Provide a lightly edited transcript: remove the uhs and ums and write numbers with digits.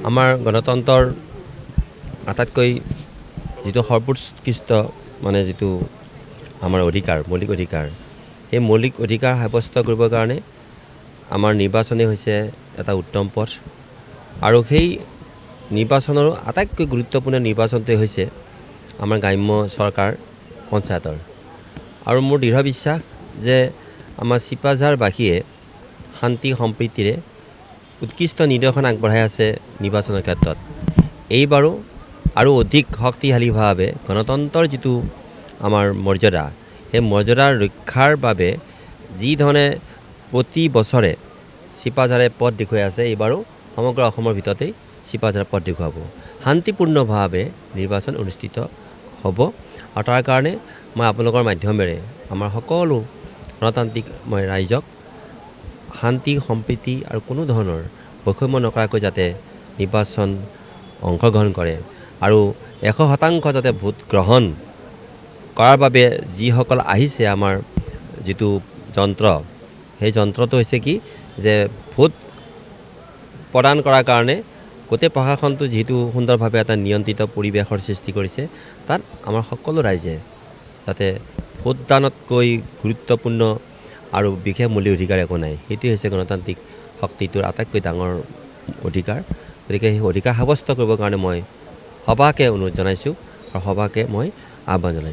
আমাৰ গণতন্ত্ৰৰ আটাইতকৈ যিটো সৰ্বোৎকৃষ্ট মানে যিটো আমাৰ অধিকাৰ মৌলিক অধিকাৰ সেই মৌলিক অধিকাৰ সাব্যস্ত কৰিবৰ কাৰণে আমাৰ নিৰ্বাচনেই হৈছে এটা উত্তম পথ আৰু সেই নিৰ্বাচনৰো আটাইতকৈ গুৰুত্বপূৰ্ণ নিৰ্বাচনটোৱেই হৈছে আমাৰ গ্ৰাম্য চৰকাৰ পঞ্চায়তৰ আৰু মোৰ দৃঢ় বিশ্বাস যে আমাৰ চিপাঝাৰবাসীয়ে শান্তি সম্প্ৰীতিৰে উৎকৃষ্ট নিদৰ্শন আগবঢ়াই আছে নিৰ্বাচনৰ ক্ষেত্ৰত এইবাৰো আৰু অধিক শক্তিশালীভাৱে গণতন্ত্ৰৰ যিটো আমাৰ মৰ্যাদা সেই মৰ্যাদাৰ ৰক্ষাৰ বাবে যি ধৰণে প্ৰতি বছৰে চিপাঝাৰে পথ দেখুৱাই আছে এইবাৰো সমগ্ৰ অসমৰ ভিতৰতেই চিপাঝাৰে পথ দেখুৱাব শান্তিপূৰ্ণভাৱে নিৰ্বাচন অনুষ্ঠিত হ'ব আৰু তাৰ কাৰণে মই আপোনালোকৰ মাধ্যমেৰে আমাৰ সকলো গণতান্ত্ৰিক মই ৰাইজক শান্তি সম্প্ৰীতি আৰু কোনো ধৰণৰ বৈষম্য নকৰাকৈ যাতে নিৰ্বাচন অংশগ্ৰহণ কৰে আৰু 100% যাতে ভোট গ্ৰহণ কৰাৰ বাবে যিসকল আহিছে আমাৰ যিটো যন্ত্ৰ সেই যন্ত্ৰটো হৈছে কি যে ভোট প্ৰদান কৰাৰ কাৰণে গোটেই প্ৰশাসনটো যিহেতু সুন্দৰভাৱে এটা নিয়ন্ত্ৰিত পৰিৱেশৰ সৃষ্টি কৰিছে তাত আমাৰ সকলো ৰাইজে যাতে ভোটদানতকৈ গুৰুত্বপূৰ্ণ আৰু বিশেষ মূল্য অধিকাৰ একো নাই সেইটোৱে হৈছে গণতান্ত্ৰিক শক্তিটোৰ আটাইতকৈ ডাঙৰ অধিকাৰ গতিকে সেই অধিকাৰ সাব্যস্ত কৰিবৰ কাৰণে মই সবাকে অনুৰোধ জনাইছোঁ আৰু সবাকে মই আহ্বান জনাইছোঁ